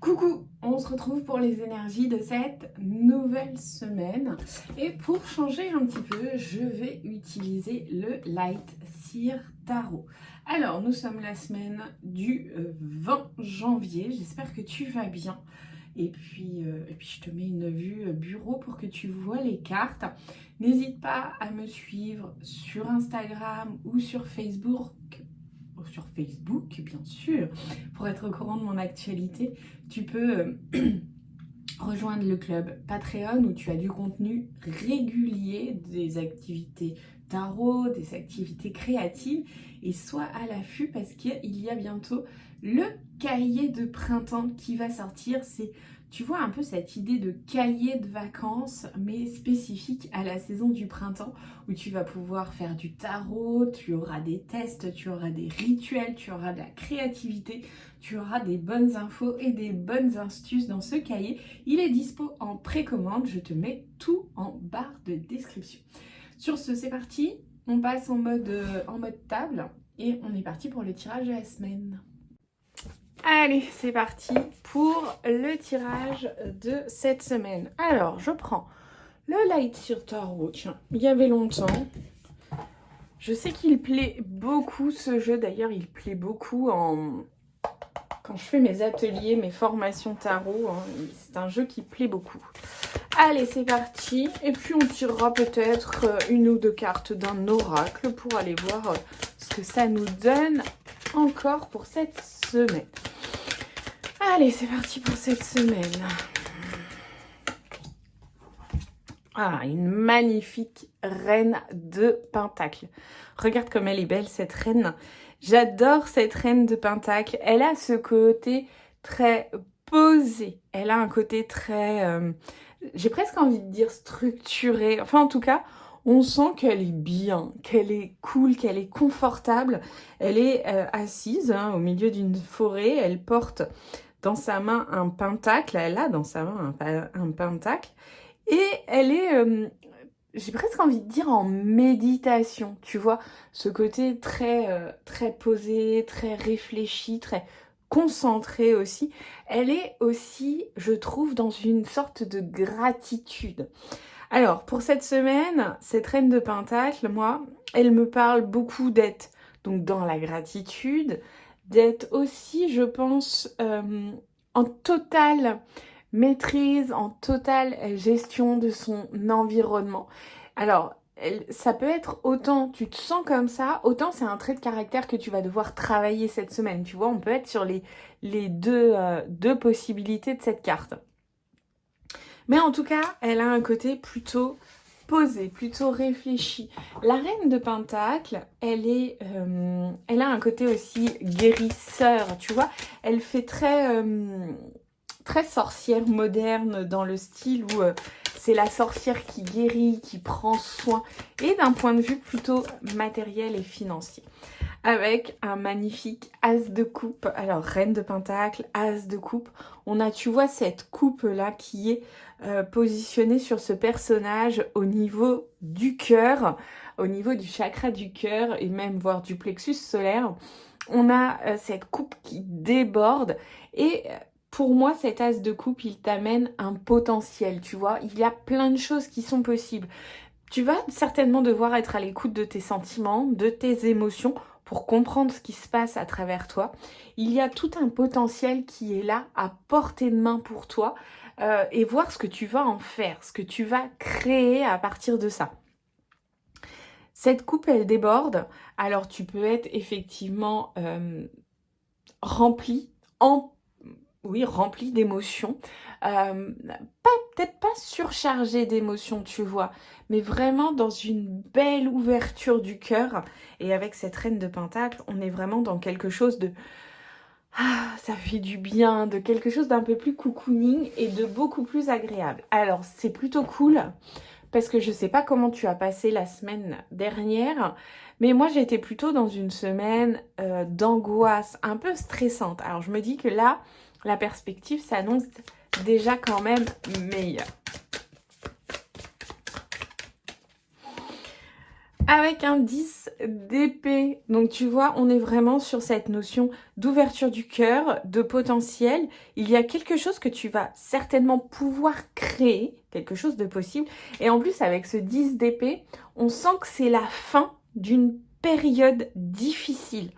Coucou, on se retrouve pour les énergies de cette nouvelle semaine et pour changer un petit peu, je vais utiliser le Light Seer Tarot. Alors, nous sommes la semaine du 20 janvier, j'espère que tu vas bien. Et puis, je te mets une vue bureau pour que tu vois les cartes. N'hésite pas à me suivre sur Instagram ou sur Facebook. Sur Facebook, bien sûr, pour être au courant de mon actualité. Tu peux rejoindre le club Patreon où tu as du contenu régulier, des activités tarot, des activités créatives, et sois à l'affût parce qu'il y a bientôt le cahier de printemps qui va sortir. C'est, tu vois, un peu cette idée de cahier de vacances, mais spécifique à la saison du printemps, où tu vas pouvoir faire du tarot, tu auras des tests, tu auras des rituels, tu auras de la créativité, tu auras des bonnes infos et des bonnes astuces dans ce cahier. Il est dispo en précommande, je te mets tout en barre de description. Sur ce, c'est parti, on passe en mode table et on est parti pour le tirage de la semaine. Allez, c'est parti pour le tirage de cette semaine. Alors, je prends le Light Seer Tarot. Tiens, il y avait longtemps. Je sais qu'il plaît beaucoup ce jeu. D'ailleurs, il plaît beaucoup quand je fais mes ateliers, mes formations tarot. C'est un jeu qui plaît beaucoup. Allez, c'est parti. Et puis, on tirera peut-être une ou deux cartes d'un oracle pour aller voir ce que ça nous donne encore pour cette semaine. Allez, c'est parti pour cette semaine. Ah, une magnifique reine de Pentacle. Regarde comme elle est belle, cette reine. J'adore cette reine de Pentacle. Elle a ce côté très posé. Elle a un côté très... j'ai presque envie de dire structuré. Enfin, en tout cas, on sent qu'elle est bien, qu'elle est cool, qu'elle est confortable. Elle est assise au milieu d'une forêt. Elle porte dans sa main un pentacle. Elle a dans sa main un pentacle. Et elle est, j'ai presque envie de dire en méditation, tu vois, ce côté très, très posé, très réfléchi, très concentré aussi. Elle est aussi, je trouve, dans une sorte de gratitude. Alors, pour cette semaine, cette reine de Pentacle, moi, elle me parle beaucoup d'être donc dans la gratitude, d'être aussi, je pense, en totale maîtrise, en totale gestion de son environnement. Alors, ça peut être autant tu te sens comme ça, autant c'est un trait de caractère que tu vas devoir travailler cette semaine. Tu vois, on peut être sur les deux possibilités de cette carte. Mais en tout cas, elle a un côté plutôt posé, plutôt réfléchi. La reine de Pentacle, elle a un côté aussi guérisseur, tu vois. Elle fait très sorcière moderne dans le style où c'est la sorcière qui guérit, qui prend soin, et d'un point de vue plutôt matériel et financier. Avec un magnifique as de coupe. Alors, reine de Pentacle, as de coupe. On a, tu vois, cette coupe-là qui est positionnée sur ce personnage au niveau du cœur, au niveau du chakra du cœur et même voire du plexus solaire. On a cette coupe qui déborde et pour moi, cet as de coupe, il t'amène un potentiel, tu vois. Il y a plein de choses qui sont possibles. Tu vas certainement devoir être à l'écoute de tes sentiments, de tes émotions pour comprendre ce qui se passe à travers toi. Il y a tout un potentiel qui est là à portée de main pour toi et voir ce que tu vas en faire, ce que tu vas créer à partir de ça. Cette coupe, elle déborde. Alors, tu peux être effectivement rempli d'émotions. Peut-être pas surchargé d'émotions, tu vois, mais vraiment dans une belle ouverture du cœur. Et avec cette reine de Pentacle, on est vraiment dans quelque chose de... Ah, ça fait du bien, de quelque chose d'un peu plus cocooning et de beaucoup plus agréable. Alors, c'est plutôt cool parce que je sais pas comment tu as passé la semaine dernière, mais moi j'étais plutôt dans une semaine d'angoisse, un peu stressante. Alors je me dis que là, la perspective s'annonce déjà quand même meilleure. avec un 10 d'épée. Donc tu vois, on est vraiment sur cette notion d'ouverture du cœur, de potentiel. Il y a quelque chose que tu vas certainement pouvoir créer, quelque chose de possible. Et en plus, avec ce 10 d'épée, on sent que c'est la fin d'une période difficile.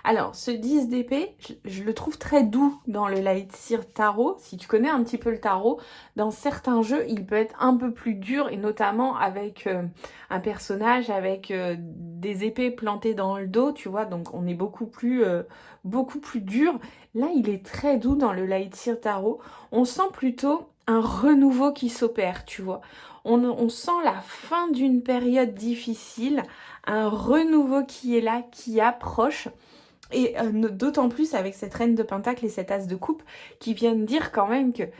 Alors, ce 10 d'épée, je le trouve très doux dans le Lightseer Tarot. Si tu connais un petit peu le tarot, dans certains jeux, il peut être un peu plus dur, et notamment avec un personnage avec des épées plantées dans le dos, tu vois, donc on est beaucoup plus dur. Là, il est très doux dans le Lightseer Tarot. On sent plutôt un renouveau qui s'opère, tu vois. On sent la fin d'une période difficile, un renouveau qui est là, qui approche. Et d'autant plus avec cette reine de pentacle et cet as de coupe qui viennent dire quand même qu'il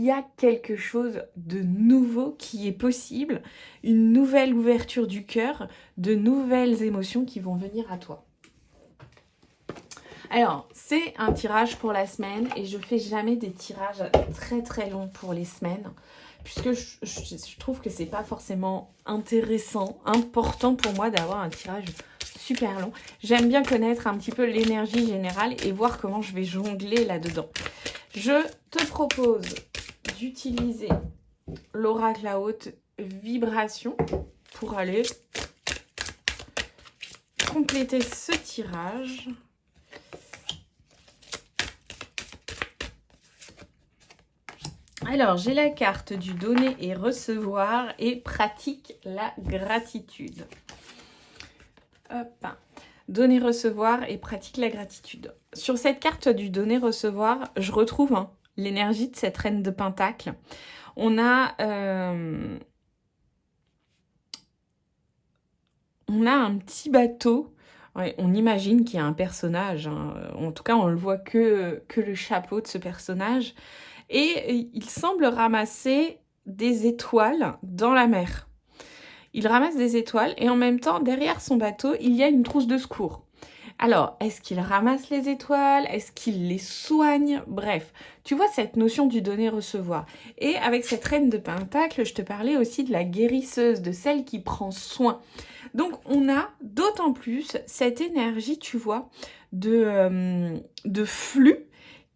y a quelque chose de nouveau qui est possible, une nouvelle ouverture du cœur, de nouvelles émotions qui vont venir à toi. Alors, c'est un tirage pour la semaine et je fais jamais des tirages très très longs pour les semaines puisque je trouve que c'est pas forcément intéressant, important pour moi d'avoir un tirage super long. J'aime bien connaître un petit peu l'énergie générale et voir comment je vais jongler là-dedans. Je te propose d'utiliser l'oracle à haute vibration pour aller compléter ce tirage. Alors, j'ai la carte du donner et recevoir et pratique la gratitude. Hop. Donner, recevoir et pratique la gratitude. Sur cette carte du donner, recevoir, je retrouve l'énergie de cette reine de pentacle. On a un petit bateau. Ouais, on imagine qu'il y a un personnage. En tout cas, on ne voit que le chapeau de ce personnage. Et il semble ramasser des étoiles dans la mer. Il ramasse des étoiles et en même temps, derrière son bateau, il y a une trousse de secours. Alors, est-ce qu'il ramasse les étoiles? Est-ce qu'il les soigne? Bref, tu vois cette notion du donner-recevoir. Et avec cette reine de pentacle, je te parlais aussi de la guérisseuse, de celle qui prend soin. Donc, on a d'autant plus cette énergie, tu vois, de flux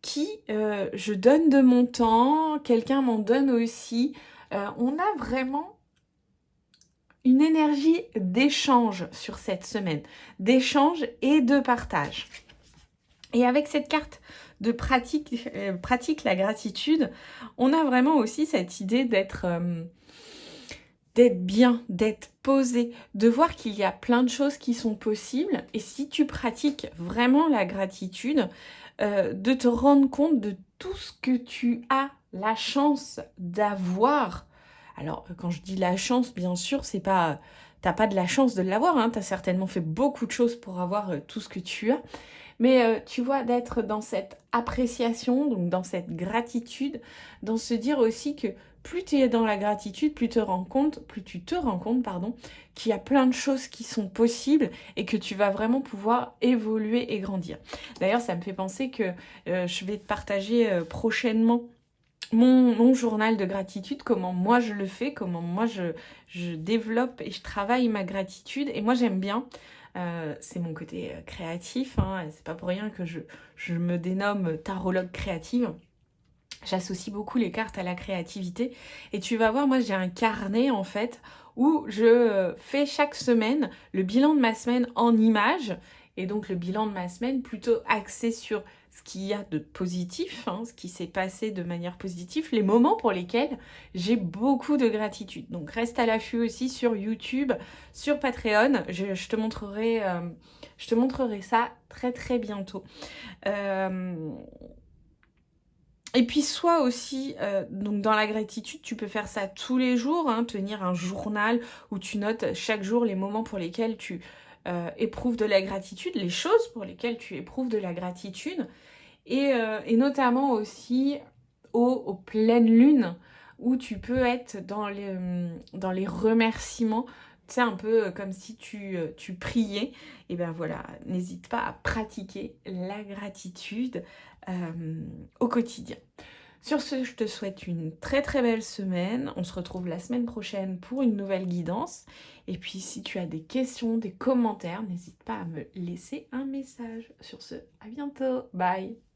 qui, je donne de mon temps, quelqu'un m'en donne aussi. On a vraiment une énergie d'échange sur cette semaine, d'échange et de partage. Et avec cette carte de pratique la gratitude, on a vraiment aussi cette idée d'être bien, d'être posé, de voir qu'il y a plein de choses qui sont possibles. Et si tu pratiques vraiment la gratitude, de te rendre compte de tout ce que tu as la chance d'avoir. Alors, quand je dis la chance, bien sûr, c'est pas... T'as pas de la chance de l'avoir, t'as certainement fait beaucoup de choses pour avoir tout ce que tu as. Mais tu vois, d'être dans cette appréciation, donc dans cette gratitude, dans se dire aussi que plus tu es dans la gratitude, plus tu te rends compte, qu'il y a plein de choses qui sont possibles et que tu vas vraiment pouvoir évoluer et grandir. D'ailleurs, ça me fait penser que je vais te partager prochainement mon journal de gratitude, comment moi je le fais, comment moi je développe et je travaille ma gratitude. Et moi j'aime bien, c'est mon côté créatif, c'est pas pour rien que je me dénomme tarologue créative. J'associe beaucoup les cartes à la créativité. Et tu vas voir, moi j'ai un carnet en fait où je fais chaque semaine le bilan de ma semaine en images. Et donc le bilan de ma semaine plutôt axé sur ce qu'il y a de positif, ce qui s'est passé de manière positive, les moments pour lesquels j'ai beaucoup de gratitude. Donc reste à l'affût aussi sur YouTube, sur Patreon. Je te montrerai ça très très bientôt. Et puis soit aussi, donc dans la gratitude, tu peux faire ça tous les jours, tenir un journal où tu notes chaque jour les moments pour lesquels tu éprouves de la gratitude, les choses pour lesquelles tu éprouves de la gratitude, et notamment aussi aux pleines lunes, où tu peux être dans les remerciements, tu sais, un peu comme si tu priais. Et ben voilà, n'hésite pas à pratiquer la gratitude au quotidien. Sur ce, je te souhaite une très très belle semaine. On se retrouve la semaine prochaine pour une nouvelle guidance. Et puis si tu as des questions, des commentaires, n'hésite pas à me laisser un message. Sur ce, à bientôt. Bye.